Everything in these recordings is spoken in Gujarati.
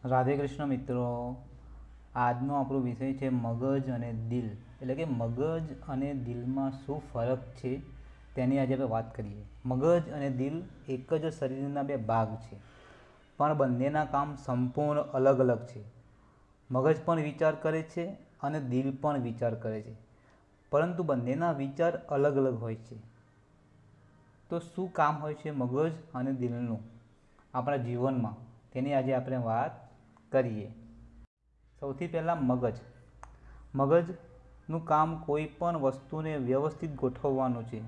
રાધે કૃષ્ણ મિત્રો, આજનો આપણો વિષય છે મગજ અને દિલ. એટલે કે મગજ અને દિલમાં શું ફરક છે તેની આજે આપણે વાત કરીએ. મગજ અને દિલ એક જ શરીરના બે ભાગ છે, પણ બંનેના કામ સંપૂર્ણ અલગ અલગ છે. મગજ પણ વિચાર કરે છે અને દિલ પણ વિચાર કરે છે, પરંતુ બંનેના વિચાર અલગ અલગ હોય છે. તો શું કામ હોય છે મગજ અને દિલનું આપણા જીવનમાં, તેની આજે આપણે વાત કરીએ. સૌથી પહેલાં મગજનું કામ કોઈ પણ વસ્તુને વ્યવસ્થિત ગોઠવવાનું છે.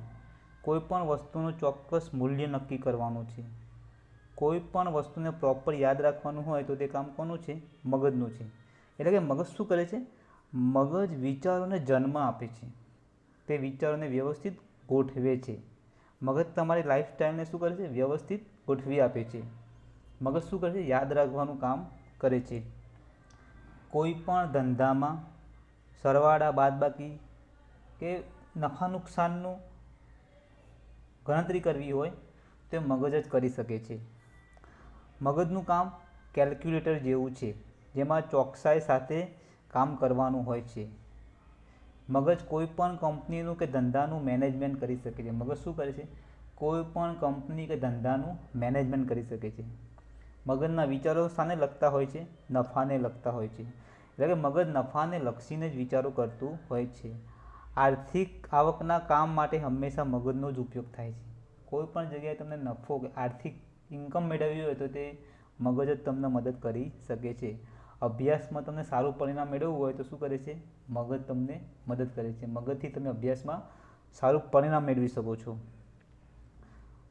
કોઈ પણ વસ્તુનું ચોક્કસ મૂલ્ય નક્કી કરવાનું છે. કોઈ પણ વસ્તુને પ્રોપર યાદ રાખવાનું હોય તો તે કામ કોનું છે? મગજનું છે. એટલે કે મગજ શું કરે છે? મગજ વિચારોને જન્મ આપે છે. તે વિચારોને વ્યવસ્થિત ગોઠવે છે. મગજ તમારી લાઈફસ્ટાઈલને શું કરે છે? વ્યવસ્થિત ગોઠવી આપે છે. મગજ શું કરે છે? યાદ રાખવાનું કામ કરે છે. કોઈ પણ ધંધામાં સરવાળા બાદબાકી કે નફા નુકસાનનું ગણતરી કરવી હોય તો મગજ જ કરી શકે છે. મગજનું કામ કેલ્ક્યુલેટર જેવું છે, જેમાં ચોકસાઈ સાથે કામ કરવાનું હોય છે. મગજ કોઈ પણ કંપનીનું કે ધંધાનું મેનેજમેન્ટ કરી શકે છે. મગજ શું કરે છે? કોઈ પણ કંપની કે ધંધાનું મેનેજમેન્ટ કરી શકે છે. મગજના વિચારો શાને લગતા હોય છે? નફાને લગતા હોય છે. એટલે કે મગજ નફાને લક્ષીને જ વિચારો કરતું હોય છે. આર્થિક આવકના કામ માટે હંમેશા મગજનો જ ઉપયોગ થાય છે. કોઈ પણ જગ્યાએ તમને નફો કે આર્થિક ઇન્કમ મેળવવી હોય તો તે મગજ જ તમને મદદ કરી શકે છે. અભ્યાસમાં તમને સારું પરિણામ મેળવવું હોય તો શું કરે છે? મગજ તમને મદદ કરે છે. મગજથી તમે અભ્યાસમાં સારું પરિણામ મેળવી શકો છો.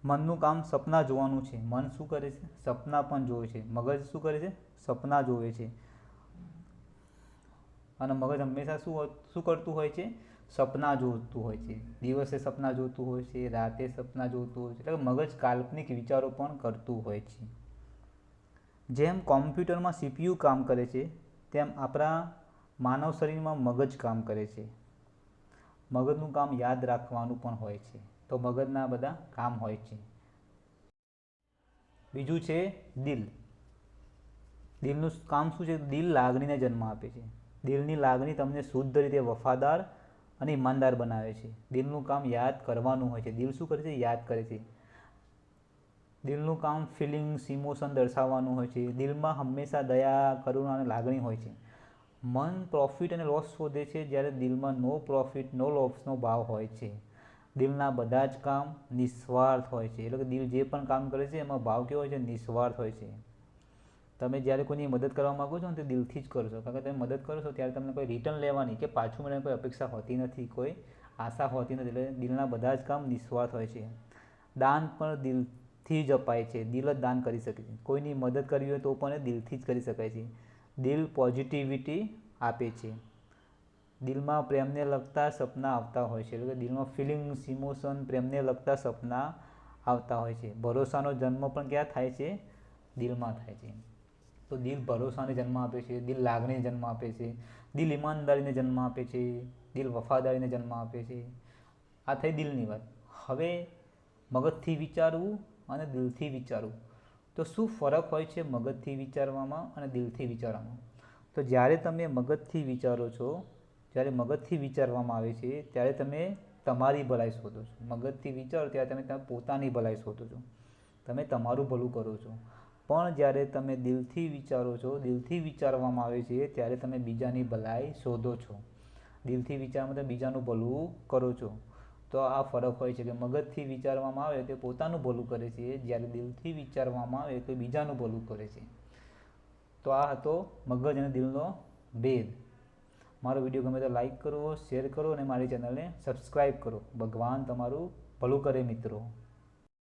મનનું કામ સપના જોવાનું છે. મન શું કરે છે? સપના પણ જોવે છે. મગજ શું કરે છે? સપના જોવે છે. અને મગજ હંમેશા શું કરતું હોય છે? સપના જોતું હોય છે. દિવસે સપના જોતું હોય છે, રાતે સપના જોતું હોય છે. એટલે મગજ કાલ્પનિક વિચારો પણ કરતું હોય છે. જેમ કોમ્પ્યુટરમાં CPU કામ કરે છે, તેમ આપણા માનવ શરીરમાં મગજ કામ કરે છે. મગજનું કામ યાદ રાખવાનું પણ હોય છે. તો મગજના બધા કામ હોય છે. બીજું છે દિલ. દિલનું કામ શું છે? દિલ લાગણીને જન્મ આપે છે. દિલની લાગણી તમને શુદ્ધ રીતે વફાદાર અને ઈમાનદાર બનાવે છે. દિલનું કામ યાદ કરવાનું હોય છે. દિલ શું કરે છે? યાદ કરે છે. દિલનું કામ ફિલિંગ્સ, ઇમોશન દર્શાવવાનું હોય છે. દિલમાં હંમેશા દયા, કરુણા અને લાગણી હોય છે. મન પ્રોફિટ અને લોસ શોધે છે, જ્યારે દિલમાં નો પ્રોફિટ નો લોસનો ભાવ હોય છે. દિલના બધા જ કામ નિસ્વાર્થ હોય છે. એટલે કે દિલ જે પણ કામ કરે છે એમાં ભાવ કેવો હોય છે? નિસ્વાર્થ હોય છે. તમે જ્યારે કોઈની મદદ કરવા માગો છો ને તે દિલથી જ કરશો. કારણ કે તમે મદદ કરો છો ત્યારે તમને કોઈ રિટર્ન લેવાની કે પાછું મળવાની કોઈ અપેક્ષા હોતી નથી, કોઈ આશા હોતી નથી. એટલે દિલના બધા જ કામ નિસ્વાર્થ હોય છે. દાન પણ દિલથી જ અપાય છે. દિલ જ દાન કરી શકે છે. કોઈની મદદ કરવી હોય તો પણ એ દિલથી જ કરી શકાય છે. દિલ પોઝિટિવિટી આપે છે. દિલમાં પ્રેમને લગતા સપના આવતા હોય છે. એટલે કે દિલમાં ફિલિંગ્સ, ઇમોશન, પ્રેમને લગતા સપના આવતા હોય છે. ભરોસાનો જન્મ પણ ક્યાં થાય છે? દિલમાં થાય છે. તો દિલ ભરોસાને જન્મ આપે છે. દિલ લાગણીને જન્મ આપે છે. દિલ ઈમાનદારીને જન્મ આપે છે. દિલ વફાદારીને જન્મ આપે છે. આ થઈ દિલની વાત. હવે મગજથી વિચારવું અને દિલથી વિચારવું. તો શું ફરક હોય છે મગજથી વિચારવામાં અને દિલથી વિચારવામાં? તો જ્યારે તમે મગજથી વિચારો છો, જ્યારે મગજથી વિચારવામાં આવે છે ત્યારે તમે તમારી ભલાઈ શોધો છો. મગજથી વિચારો ત્યારે તમે પોતાની ભલાઈ શોધો છો. તમે તમારું ભલું કરો છો. પણ જ્યારે તમે દિલથી વિચારો છો, દિલથી વિચારવામાં આવે છે ત્યારે તમે બીજાની ભલાઈ શોધો છો. દિલથી વિચારમાં તમે બીજાનું ભલું કરો છો. તો આ ફરક હોય છે કે મગજથી વિચારવામાં આવે તે પોતાનું ભલું કરે છે, જ્યારે દિલથી વિચારવામાં આવે તો બીજાનું ભલું કરે છે. તો આ હતો મગજ અને દિલનો ભેદ. મારો વિડીયો ગમે તો લાઈક કરો, શેર કરો અને મારી ચેનલને સબસ્ક્રાઈબ કરો. ભગવાન તમારું ભલું કરે મિત્રો.